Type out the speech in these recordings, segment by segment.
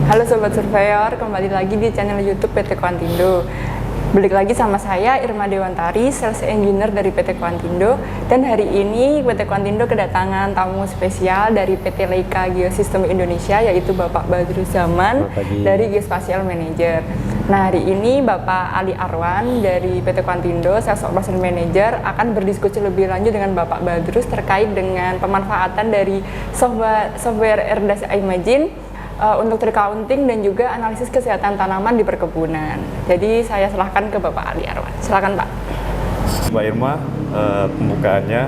Halo Sobat Surveyor, kembali lagi di channel YouTube PT Quantindo. Balik lagi sama saya Irma Dewantari, Sales Engineer dari PT Quantindo. Dan hari ini PT Quantindo kedatangan tamu spesial dari PT Leica Geosystem Indonesia, yaitu Bapak Badrus Zaman dari Geospatial Manager. Nah, hari ini Bapak Ali Arwan dari PT Quantindo, Sales Operation Manager, akan berdiskusi lebih lanjut dengan Bapak Badrus terkait dengan pemanfaatan dari software Erdas Imagine untuk accounting dan juga analisis kesehatan tanaman di perkebunan. Jadi saya serahkan ke Bapak Ali Arwan. Silakan Pak. Mbak Irma, pembukaannya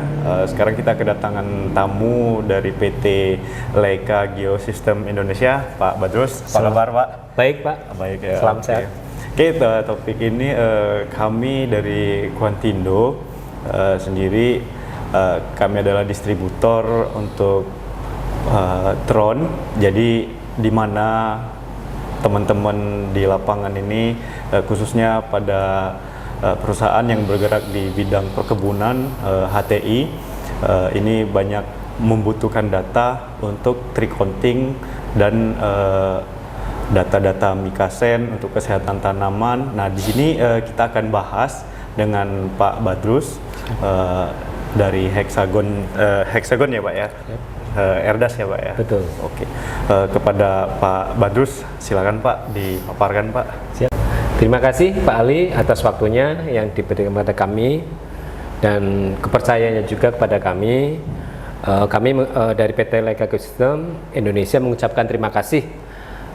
sekarang kita kedatangan tamu dari PT Leica Geosystem Indonesia, Pak Badrus. Apa kabar Pak? Baik Pak. Baik ya. Salam sehat. Oke, topik ini kami dari Quantindo sendiri, kami adalah distributor untuk drone. Jadi di mana teman-teman di lapangan ini khususnya pada perusahaan yang bergerak di bidang perkebunan HTI ini banyak membutuhkan data untuk tree counting dan data-data mikasen untuk kesehatan tanaman. Nah, di sini kita akan bahas dengan Pak Badrus dari Hexagon ya Pak ya. Erdas ya Pak ya? Betul. Oke. Kepada Pak Badrus, silakan Pak dipaparkan Pak. Siap. Terima kasih Pak Ali atas waktunya yang diberikan kepada kami dan kepercayaannya juga kepada kami. Kami dari PT Leica Geosystem Indonesia mengucapkan terima kasih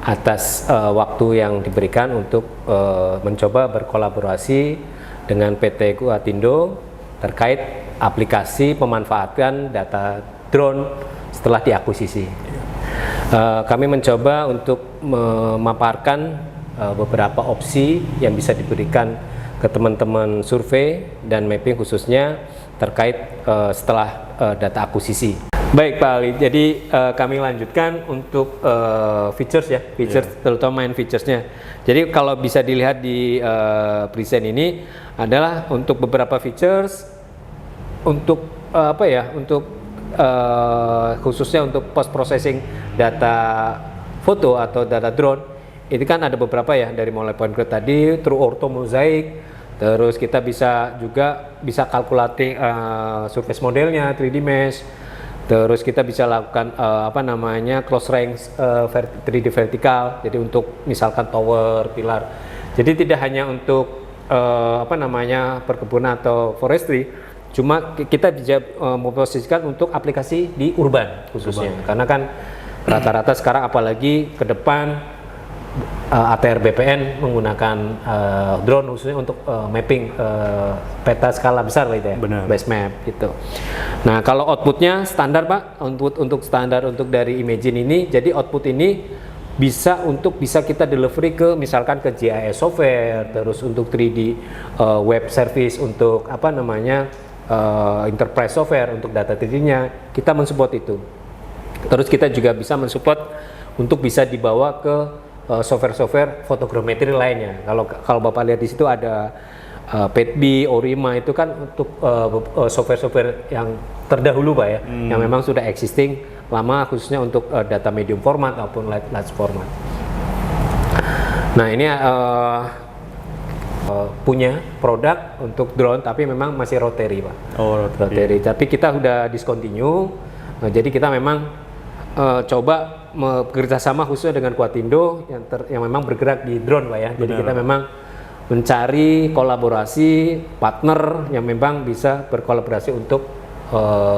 atas waktu yang diberikan untuk mencoba berkolaborasi dengan PT Quantindo terkait aplikasi pemanfaatan data drone setelah diakuisisi. Kami mencoba untuk memaparkan beberapa opsi yang bisa diberikan ke teman-teman survei dan mapping khususnya terkait setelah data akuisisi. Baik Pak Ali, jadi kami lanjutkan untuk features ya, terutama main featuresnya. Jadi kalau bisa dilihat di present ini adalah untuk beberapa features untuk untuk khususnya untuk post processing data foto atau data drone. Ini kan ada beberapa ya, dari mulai point cloud tadi, true ortho mosaic, terus kita bisa kalkulasi surface modelnya 3D mesh, terus kita bisa lakukan close range 3D vertikal, jadi untuk misalkan tower, pilar. Jadi tidak hanya untuk perkebunan atau forestry, cuma kita bisa memposisikan untuk aplikasi di urban khususnya. Karena kan rata-rata sekarang apalagi ke depan ATR BPN menggunakan drone khususnya untuk mapping peta skala besar gitu ya. Benar. Base map gitu. Nah, kalau outputnya standar Pak, untuk standar untuk dari Imagine ini, jadi output ini bisa kita delivery ke misalkan ke GIS software, terus untuk 3D web service, untuk enterprise software untuk data 3D-nya, kita mensupport itu. Terus kita juga bisa mensupport untuk bisa dibawa ke software fotogrametri lainnya. Kalau Bapak lihat di situ ada PETB, ORIMA, itu kan untuk software yang terdahulu Pak ya, yang memang sudah existing lama, khususnya untuk data medium format maupun large format. Nah, ini punya produk untuk drone tapi memang masih rotary Pak. Oh, rotary. Tapi kita udah discontinue. Jadi kita memang coba bekerja sama khususnya dengan Quantindo yang memang bergerak di drone Pak ya. Jadi kita memang mencari kolaborasi partner yang memang bisa berkolaborasi untuk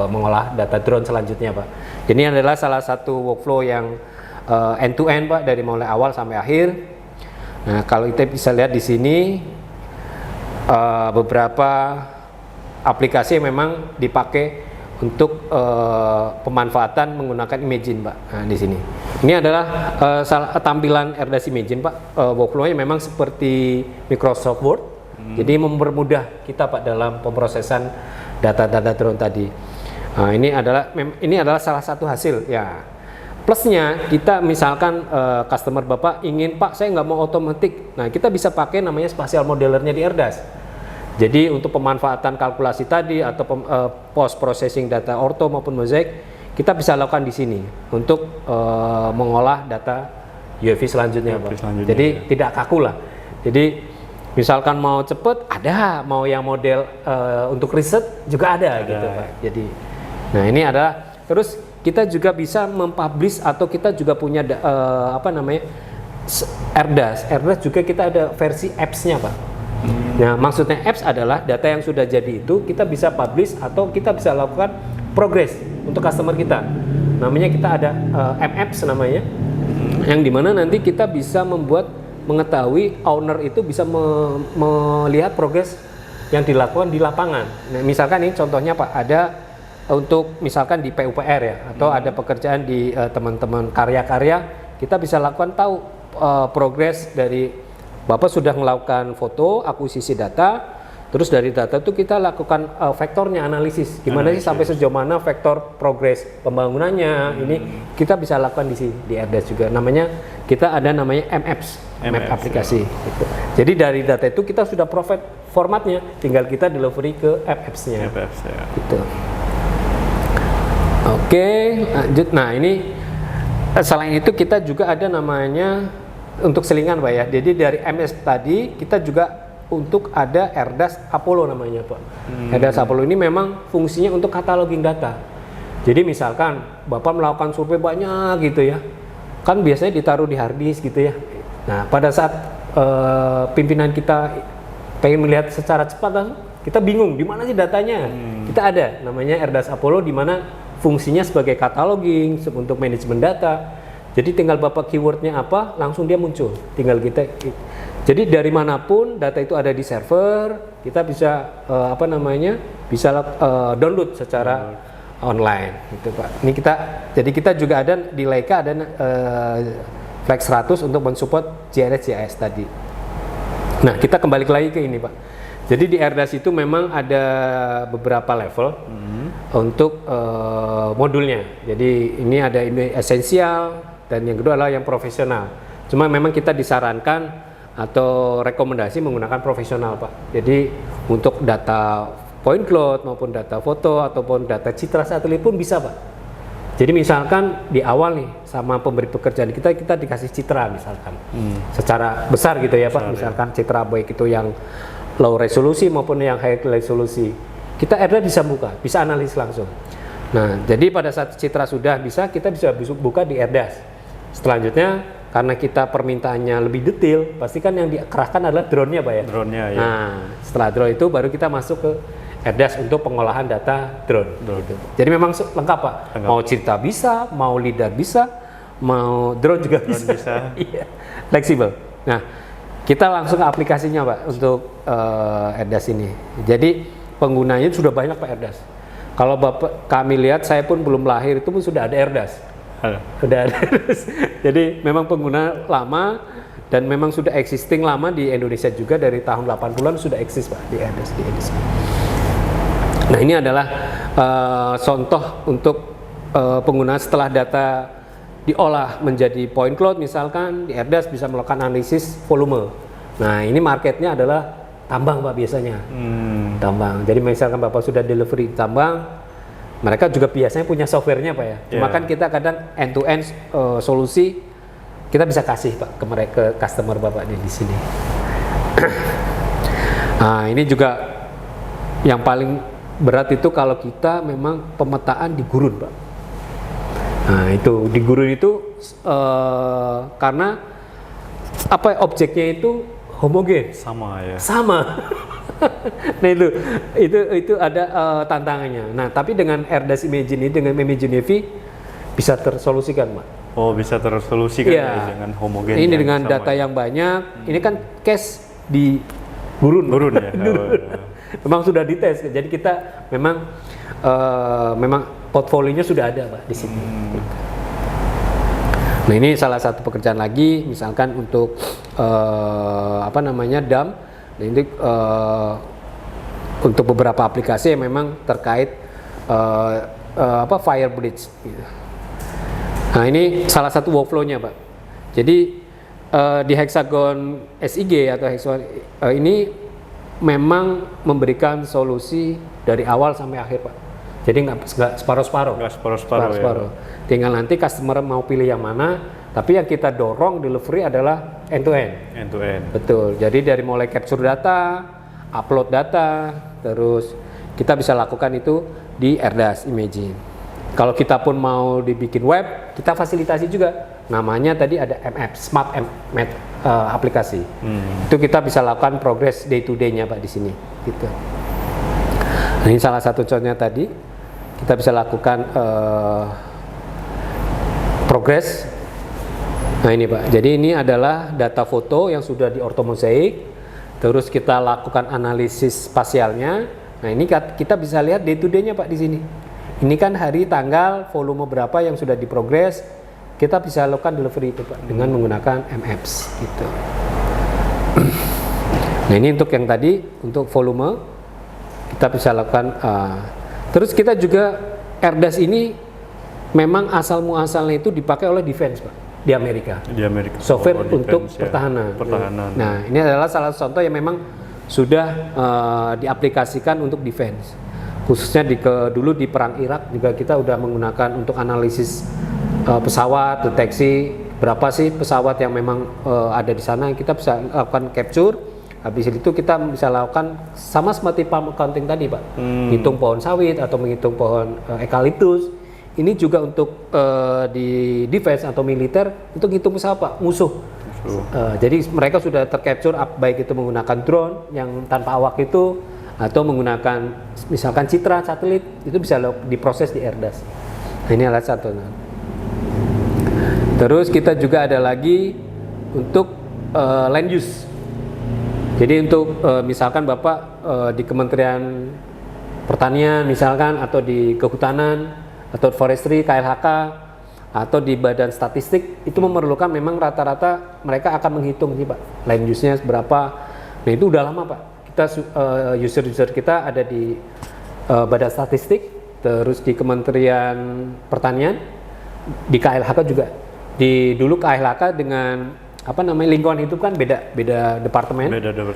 mengolah data drone selanjutnya Pak. Ini adalah salah satu workflow yang end to end Pak, dari mulai awal sampai akhir. Nah, kalau kita bisa lihat di sini beberapa aplikasi yang memang dipakai untuk pemanfaatan menggunakan Imagine Pak. Nah, di sini. Ini adalah tampilan Erdas Imagine Pak. Workflow-nya memang seperti Microsoft Word. Jadi mempermudah kita Pak dalam pemrosesan data-data drone tadi. Nah, ini adalah salah satu hasil ya. Plusnya kita misalkan customer Bapak ingin, Pak saya nggak mau otomatik. Nah, kita bisa pakai namanya spatial modelernya di Erdas. Jadi untuk pemanfaatan kalkulasi tadi atau post processing data ortho maupun mosaik, kita bisa lakukan di sini untuk mengolah data UAV selanjutnya Pak. selanjutnya, Jadi ya. tidak kaku lah. Jadi misalkan mau cepet ada, mau yang model untuk riset juga ada gitu Pak. Jadi nah ini adalah terus kita juga bisa mempublish atau kita juga punya apa namanya AirDAS juga kita ada versi apps-nya Pak. Nah maksudnya apps adalah data yang sudah jadi itu kita bisa publish atau kita bisa lakukan progress untuk customer kita. Namanya kita ada M-Apps namanya, yang dimana nanti kita bisa mengetahui owner itu bisa melihat progres yang dilakukan di lapangan. Nah, misalkan ini contohnya Pak, ada untuk misalkan di PUPR ya, atau ada pekerjaan di teman-teman karya-karya, kita bisa lakukan tahu progres dari Bapak sudah melakukan foto, akuisisi data. Terus dari data itu kita lakukan vektornya, analisis. Gimana sih sampai sejauh mana vektor progres pembangunannya. Ini kita bisa lakukan di AirDAS juga. Namanya kita ada namanya M-Apps, map aplikasi. Gitu. Jadi dari data itu kita sudah provide formatnya, tinggal kita delivery ke apps-nya. Gitu. Oke, lanjut. Nah ini selain itu kita juga ada namanya untuk selingan Pak ya. Jadi dari MS tadi kita juga untuk ada AirDAS Apollo namanya Pak. AirDAS Apollo ini memang fungsinya untuk cataloging data. Jadi misalkan Bapak melakukan survei banyak gitu ya, kan biasanya ditaruh di hard disk gitu ya. Nah pada saat pimpinan kita pengen melihat secara cepat, kita bingung di mana sih datanya. Kita ada namanya AirDAS Apollo di mana fungsinya sebagai cataloging untuk manajemen data. Jadi tinggal Bapak keywordnya apa, langsung dia muncul. Tinggal kita. Jadi dari manapun data itu ada di server, kita bisa bisa download secara online, gitu Pak. Ini jadi kita juga ada di Leica ada Flex 100 untuk mensupport GIS tadi. Nah kita kembali lagi ke ini Pak. Jadi di AirDAS itu memang ada beberapa level untuk modulnya. Jadi ini ada esensial dan yang kedua adalah yang profesional. Cuma memang kita disarankan atau rekomendasi menggunakan profesional Pak. Jadi untuk data point cloud maupun data foto ataupun data citra satelit pun bisa Pak. Jadi misalkan di awal nih sama pemberi pekerjaan kita dikasih citra misalkan secara besar gitu ya Pak. Misalkan citra baik itu yang low resolusi maupun yang high resolusi, kita AirDAS bisa buka, bisa analisis langsung. Nah jadi pada saat citra sudah bisa, kita bisa buka di AirDAS. Selanjutnya karena kita permintaannya lebih detail, pasti kan yang dikerahkan adalah drone-nya Pak ya? Drone-nya ya. Nah, setelah drone itu baru kita masuk ke AirDAS untuk pengolahan data drone. Gitu. Jadi memang lengkap Pak. Lengkap. Mau cerita bisa, mau lidar bisa, mau drone juga bisa. Iya, fleksibel. Nah, kita langsung ke aplikasinya Pak untuk AirDAS ini. Jadi penggunanya sudah banyak Pak AirDAS. Kalau Bapak kami lihat, saya pun belum lahir itu pun sudah ada AirDAS. Sudah ada. Jadi memang pengguna lama dan memang sudah existing lama di Indonesia juga dari tahun 80-an sudah eksis Pak di AirDAS di Indonesia. Nah ini adalah contoh untuk pengguna setelah data diolah menjadi point cloud misalkan di AirDAS bisa melakukan analisis volume. Nah ini marketnya adalah tambang Pak biasanya. Tambang. Jadi misalkan Bapak sudah delivery tambang, mereka juga biasanya punya softwarenya Pak ya. Cuma kan kita kadang end-to-end solusi kita bisa kasih Pak ke customer Bapak di sini. Nah ini juga yang paling berat itu kalau kita memang pemetaan di gurun Pak. Nah itu di gurun itu karena objeknya itu homogen. Sama ya. Sama. Nah itu ada tantangannya. Nah tapi dengan AirDAS Imagine ini dengan Imagine UAV bisa tersolusikan Pak. Oh bisa tersolusikan ya, dengan homogen. Ini dengan data yang banyak. Ini kan case di gurun ya. Memang sudah dites. Jadi kita memang portfolionya sudah ada Pak di sini. Nah ini salah satu pekerjaan lagi, misalkan untuk dam. Nah, ini untuk beberapa aplikasi yang memang terkait fire bridge. Gitu. Nah ini salah satu workflow-nya Pak. Jadi di Hexagon SIG atau Hexagon ini memang memberikan solusi dari awal sampai akhir Pak. Jadi nggak separuh-separuh. Nggak separuh-separuh. Tinggal nanti customer mau pilih yang mana, Tapi yang kita dorong delivery adalah end to end. End to end. Betul. Jadi dari mulai capture data, upload data, terus kita bisa lakukan itu di Erdas Imagine. Kalau kita pun mau dibikin web, kita fasilitasi juga. Namanya tadi ada MF, Smart MF aplikasi. Itu kita bisa lakukan progress day to day-nya Pak di sini. Gitu. Nah, ini salah satu contohnya tadi. Kita bisa lakukan progress. Nah ini Pak. Jadi ini adalah data foto yang sudah di ortomosaik. Terus kita lakukan analisis spasialnya. Nah ini kita bisa lihat day to day-nya Pak di sini. Ini kan hari, tanggal, volume berapa yang sudah diprogres. Kita bisa lakukan delivery itu Pak dengan menggunakan MApps gitu. Nah ini untuk yang tadi, untuk volume kita bisa lakukan. Terus kita juga Erdas ini memang asal muasalnya itu dipakai oleh defense Pak di Amerika. Di Amerika. Software untuk defense, ya. pertahanan. Pertahanan. Nah ini adalah salah satu contoh yang memang sudah diaplikasikan untuk defense. Khususnya dulu di perang Irak juga kita udah menggunakan untuk analisis pesawat, deteksi berapa sih pesawat yang memang ada di sana, kita bisa lakukan capture. Habis itu kita bisa lakukan sama seperti palm accounting tadi Pak, hitung pohon sawit atau menghitung pohon eukaliptus. Ini juga untuk di defense atau militer untuk hitung pesawat Pak, musuh. Jadi mereka sudah tercapture baik itu menggunakan drone yang tanpa awak itu atau menggunakan misalkan citra satelit, itu bisa diproses di Erdas. Nah, ini adalah satu. Terus kita juga ada lagi untuk land use. Jadi untuk misalkan Bapak di Kementerian Pertanian misalkan, atau di Kehutanan atau Forestry KLHK atau di Badan Statistik, itu memerlukan memang rata-rata mereka akan menghitung nih Pak land use-nya berapa. Nah itu udah lama Pak. Kita user-user kita ada di Badan Statistik, terus di Kementerian Pertanian, di KLHK juga. Dulu KLHK dengan lingkungan hidup kan beda departemen.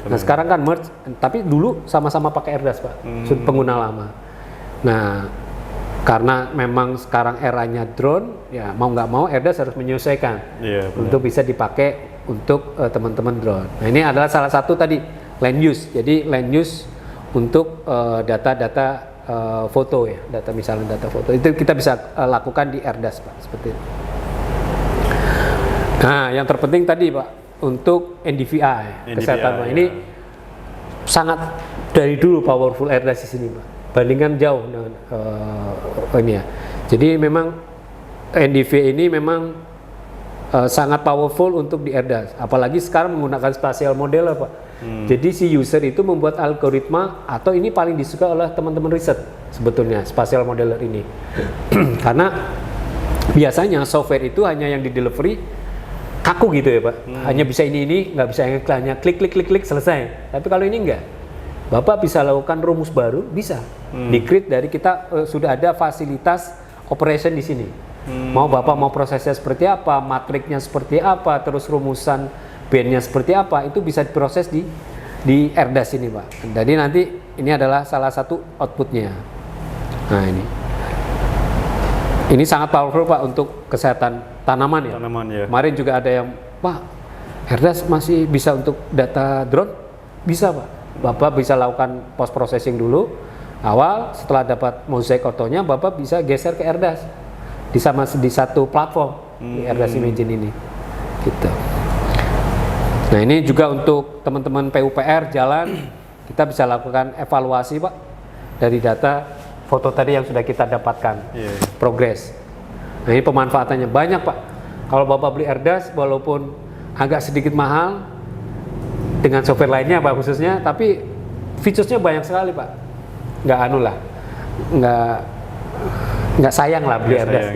Nah sekarang kan merge, tapi dulu sama-sama pakai Erdas Pak, pengguna lama. Nah karena memang sekarang eranya drone, ya mau nggak mau Erdas harus menyesuaikan untuk bisa dipakai untuk teman-teman drone. Nah ini adalah salah satu tadi land use. Jadi land use untuk data-data foto ya, misalnya data foto itu kita bisa lakukan di Erdas Pak, seperti itu. Nah, yang terpenting tadi Pak untuk NDVI kesehatan Pak. Ini sangat dari dulu powerful Erdas di sini Pak. Bandingkan jauh dengan ini ya. Jadi memang NDVI ini memang sangat powerful untuk di Erdas. Apalagi sekarang menggunakan spatial model Pak. Jadi si user itu membuat algoritma, atau ini paling disuka oleh teman-teman riset sebetulnya spatial modeler ini. Karena biasanya software itu hanya yang di delivery kaku gitu ya Pak, hanya bisa ini nggak bisa yang hanya klik selesai. Tapi kalau ini enggak, Bapak bisa lakukan rumus baru, bisa di-create dari kita sudah ada fasilitas operation di sini. Mau Bapak mau prosesnya seperti apa, matriknya seperti apa, terus rumusan bandnya seperti apa, itu bisa diproses di Erdas ini Pak. Jadi nanti ini adalah salah satu outputnya. Nah ini sangat powerful Pak untuk kesehatan tanaman ya. Kemarin juga ada yang Pak, Erdas masih bisa untuk data drone? Bisa Pak. Bapak bisa lakukan post processing dulu awal, setelah dapat mosaik fotonya Bapak bisa geser ke Erdas di satu platform di Erdas Imagine ini gitu. Nah ini juga untuk teman-teman PUPR jalan, kita bisa lakukan evaluasi Pak dari data foto tadi yang sudah kita dapatkan, progres. Nah ini pemanfaatannya banyak Pak. Kalau Bapak beli Erdas walaupun agak sedikit mahal dengan software lainnya Pak khususnya, tapi featuresnya banyak sekali Pak. Nggak sayang lah beli Erdas.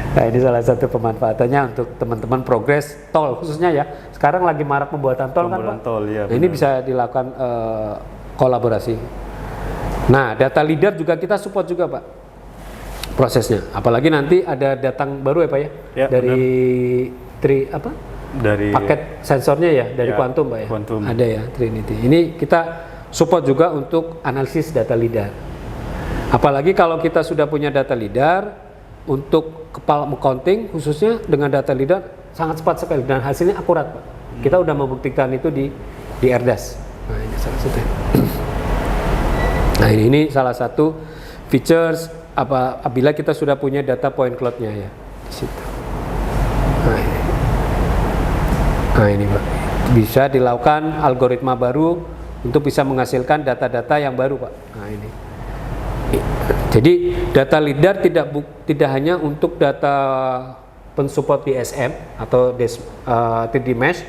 Nah ini salah satu pemanfaatannya untuk teman-teman progres tol khususnya ya. Sekarang lagi marak pembuatan tol kan Pak. Nah, ini bisa dilakukan kolaborasi. Nah, data leader juga kita support juga Pak prosesnya. Apalagi nanti ada datang baru ya Pak ya, dari dari paket sensornya ya, dari Quantum Pak ya. Quantum. Ada ya Trinity. Ini kita support juga untuk analisis data leader. Apalagi kalau kita sudah punya data leader, untuk kepala accounting khususnya dengan data LIDAR sangat cepat sekali dan hasilnya akurat, Pak. Kita udah membuktikan itu di Erdas. Nah, ini salah satu. Nah, ini salah satu features apabila kita sudah punya data point cloud-nya ya di situ. Nah, ini Pak. Bisa dilakukan algoritma baru untuk bisa menghasilkan data-data yang baru, Pak. Nah, ini. Jadi data LIDAR tidak hanya untuk data pensupport DSM atau 3D mesh,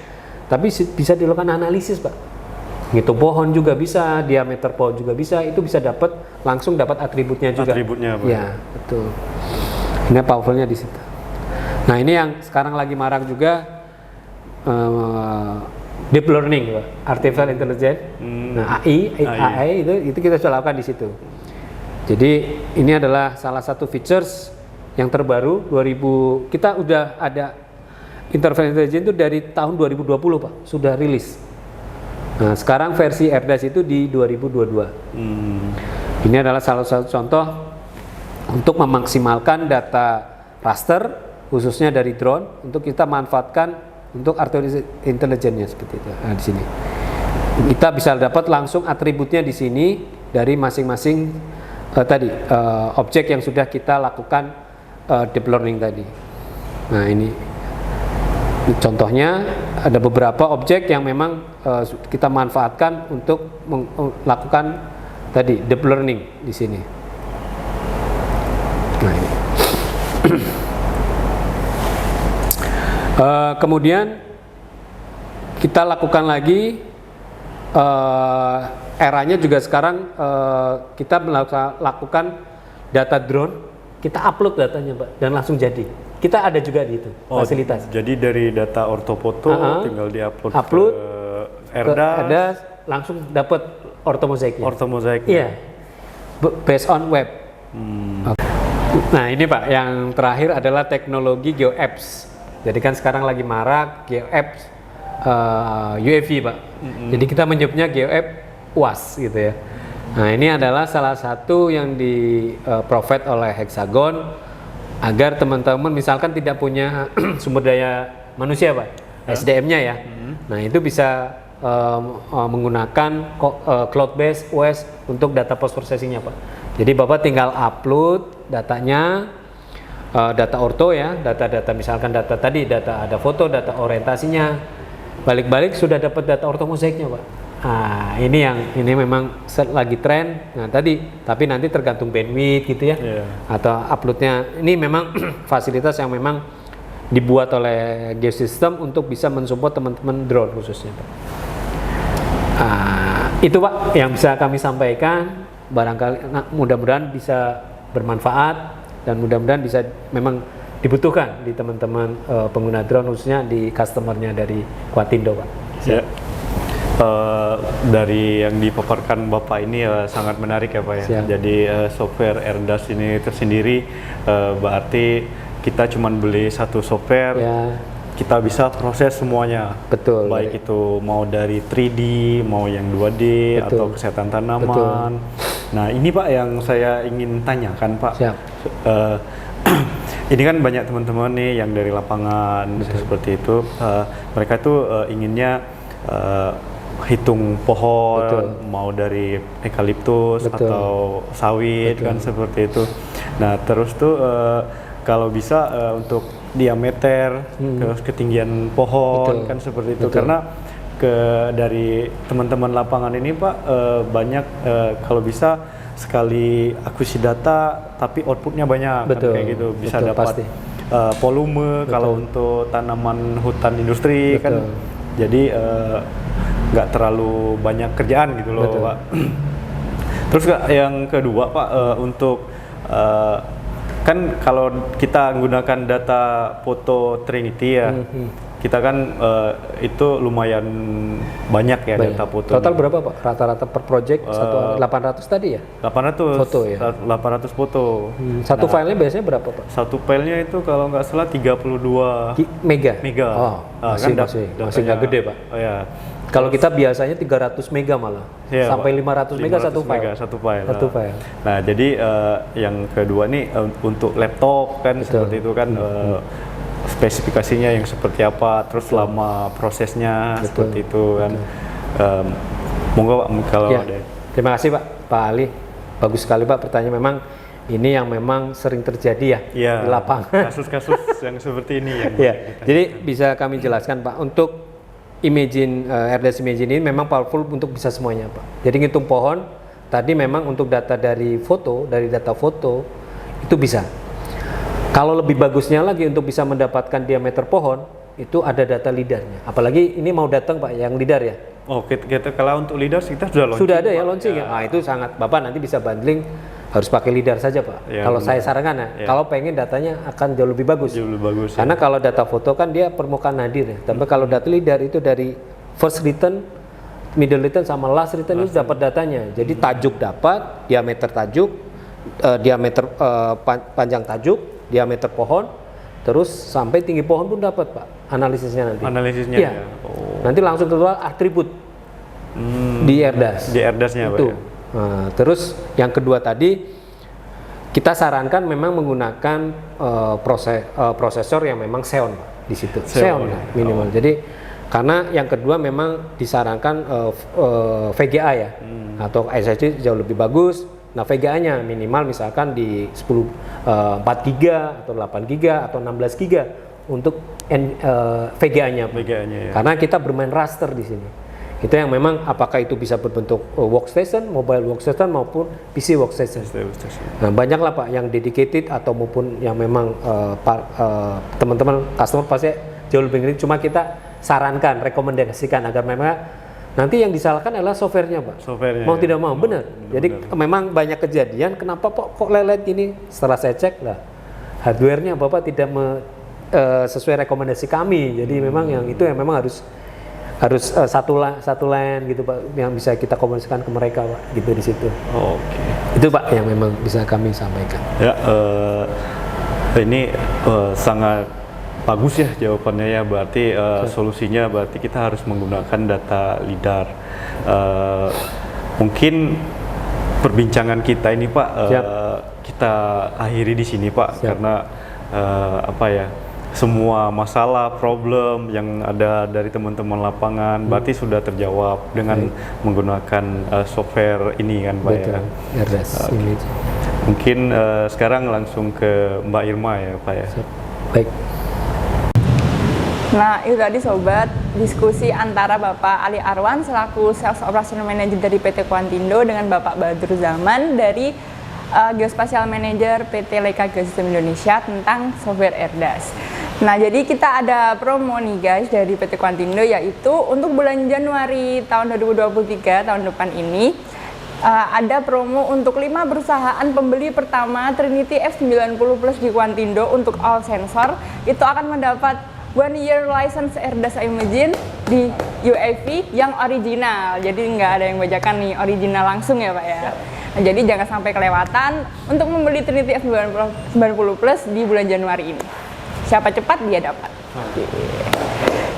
tapi bisa dilakukan analisis, Pak. Ngitung pohon juga bisa, diameter pohon juga bisa, itu bisa langsung dapat atributnya juga. Atributnya, Pak. Ya, betul. Ini powerful-nya di situ. Nah, ini yang sekarang lagi marak juga deep learning, Pak. Artificial intelligence. Nah, AI itu kita sudah lakukan di situ. Jadi ini adalah salah satu features yang terbaru 2000. Kita udah ada artificial intelligence itu dari tahun 2020, Pak, sudah rilis. Nah, sekarang versi Erdas itu di 2022. Ini adalah salah satu contoh untuk memaksimalkan data raster khususnya dari drone untuk kita manfaatkan untuk artificial intelligence-nya seperti itu. Nah, di sini kita bisa dapat langsung atributnya di sini dari masing-masing objek yang sudah kita lakukan deep learning tadi. Nah, ini contohnya ada beberapa objek yang memang kita manfaatkan untuk melakukan tadi deep learning di sini. Nah, ini. Kemudian kita lakukan lagi eranya juga sekarang kita lakukan data drone, kita upload datanya, Pak, dan langsung jadi. Kita ada juga di itu fasilitas. Jadi dari data ortofoto tinggal diupload ke Erdas. Erdas langsung dapat ortomozaiknya. Ortomozaiknya. Iya. Based on web. Nah, ini Pak, yang terakhir adalah teknologi GeoApps. Jadi kan sekarang lagi marak GeoApps UAV, Pak. Jadi kita menyebutnya GeoApp UAS gitu ya. Nah, ini adalah salah satu yang di provide oleh Hexagon agar teman-teman misalkan tidak punya sumber daya manusia, Pak, SDM-nya ya. Nah, itu bisa menggunakan cloud based OS untuk data post processing-nya, Pak. Jadi Bapak tinggal upload datanya, data orto ya, data-data misalkan data tadi, data ada foto, data orientasinya, balik-balik sudah dapat data orto mozaiknya, Pak. Nah, ini memang lagi tren. Nah, tapi nanti tergantung bandwidth gitu ya, atau uploadnya. Ini memang fasilitas yang memang dibuat oleh Geosystem untuk bisa mensupport teman-teman drone khususnya, Pak. Itu Pak yang bisa kami sampaikan. Barangkali mudah-mudahan bisa bermanfaat dan mudah-mudahan bisa memang dibutuhkan di teman-teman pengguna drone khususnya di customernya dari Quantindo, Pak. Ya. Dari yang dipaparkan Bapak ini sangat menarik ya, Pak ya. Siap. Jadi software Erdas ini tersendiri berarti kita cuma beli satu software, kita bisa proses semuanya. Betul. Baik itu mau dari 3D, mau yang 2D atau kesehatan tanaman. Nah, ini Pak yang saya ingin tanyakan, Pak. Siap. Ini kan banyak teman-teman nih yang dari lapangan seperti itu. Mereka tuh inginnya hitung pohon, mau dari eukaliptus atau sawit kan seperti itu. Nah, terus tuh kalau bisa untuk diameter, terus ketinggian pohon kan seperti itu. Karena dari teman-teman lapangan ini Pak banyak kalau bisa sekali akuisisi data tapi outputnya banyak kan kayak gitu, bisa dapat volume kalau untuk tanaman hutan industri kan, jadi nggak terlalu banyak kerjaan gitu loh, Pak. Terus yang kedua Pak, untuk kan kalau kita menggunakan data foto Trinity ya, kita kan itu lumayan banyak ya Banyak. data foto. Total berapa Pak? Rata-rata per project satu 800 tadi ya? 800 Foto ya? 800 foto. Satu filenya biasanya berapa Pak? Satu filenya itu kalau nggak salah 32 Mega? mega. Oh, masih datanya- nggak gede Pak. Oh ya. Kalau kita biasanya 300 mega malah, Iya, sampai Pak. 500 mega satu file. Satu file. Satu file. Nah, jadi yang kedua nih untuk laptop kan Betul. seperti itu kan spesifikasinya yang seperti apa, terus lama prosesnya seperti itu kan. Monggo Pak kalau Ya, ada. terima kasih Pak Ali. Bagus sekali Pak pertanyaan, memang ini yang memang sering terjadi ya Iya, di lapangan. kasus-kasus yang seperti ini yang Ya, jadi bisa kami jelaskan Pak, untuk Imagine RDS Imagine ini memang powerful untuk bisa semuanya Pak. Jadi ngitung pohon tadi memang untuk data dari foto, dari data foto itu bisa. Kalau lebih bagusnya lagi untuk bisa mendapatkan diameter pohon itu ada data lidarnya. Apalagi ini mau datang Pak yang lidar ya. Oh, kita kalau untuk leaders kita sudah launching. Sudah ada ya Pak. launching ya. Nah, itu sangat Bapak nanti bisa bundling, harus pakai lidar saja Pak. Ya, kalau benar. saya sarankan ya, kalau pengen datanya akan jauh lebih bagus. Jauh lebih bagus. Karena kalau data foto kan dia permukaan nadir ya. Tapi kalau data lidar itu dari first written, middle written sama last written itu dapat datanya. Jadi tajuk dapat, diameter tajuk, diameter panjang tajuk, diameter pohon, terus sampai tinggi pohon pun dapat Pak analisisnya nanti. Analisisnya Iya. ya. Oh. Nanti langsung keluar atribut di RDAS. Di RDAS-nya Pak. Itu. Ya? Nah, terus yang kedua tadi kita sarankan memang menggunakan prosesor yang memang Xeon Pak, di situ. Xeon ya, minimal. Jadi karena yang kedua memang disarankan VGA ya, atau SSD jauh lebih bagus. Nah, VGA-nya minimal misalkan di 4 GB atau 8 GB atau 16 GB untuk VGA-nya. VGA-nya ya. Karena kita bermain raster di sini. Itu yang memang apakah itu bisa berbentuk workstation, mobile workstation maupun PC workstation. Nah, banyaklah Pak yang dedicated atau maupun yang memang teman-teman customer pasti jauh lebih ngerti. Cuma kita sarankan, rekomendasikan agar memang nanti yang disalahkan adalah softwarenya Pak. Softwarenya, mau ya. tidak mau, benar. Jadi memang banyak kejadian. Kenapa kok lelet ini? Setelah saya cek lah, hardwarenya Bapak tidak sesuai rekomendasi kami. Jadi memang yang itu yang memang harus satu line gitu Pak, yang bisa kita komunikasikan ke mereka Pak, gitu di situ. Oke. Itu Pak yang memang bisa kami sampaikan. Ya, ini sangat bagus ya jawabannya ya. Berarti solusinya berarti kita harus menggunakan data lidar. Mungkin perbincangan kita ini Pak, kita akhiri di sini Pak. Siap. Karena apa ya? Semua masalah, problem yang ada dari teman-teman lapangan berarti sudah terjawab dengan menggunakan software ini kan Pak ya. RDAS Image. Mungkin sekarang langsung ke Mbak Irma ya Pak ya. Baik. Nah, itu tadi sobat, diskusi antara Bapak Ali Arwan selaku Sales Operational Manager dari PT Quantindo dengan Bapak Badrul Zaman dari Geospatial Manager PT Leica Geosystem Indonesia tentang software RDAS. Nah, jadi kita ada promo nih guys dari PT Quantindo, yaitu untuk bulan Januari tahun 2023 tahun depan ini ada promo untuk 5 perusahaan pembeli pertama Trinity F90 Plus di Quantindo untuk all sensor itu akan mendapat 1 year license RDAS Imagine di UAV yang original. Jadi nggak ada yang bajakan nih, original langsung ya Pak ya. Nah, jadi jangan sampai kelewatan untuk membeli Trinity F90 Plus di bulan Januari ini. Siapa cepat dia dapat. Oke.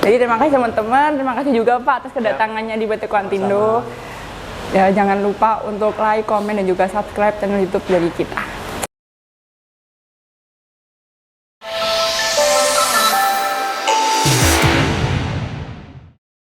Jadi terima kasih teman-teman, terima kasih juga Pak atas kedatangannya di PT Quantindo. Ya, jangan lupa untuk like, komen, dan juga subscribe channel YouTube dari kita.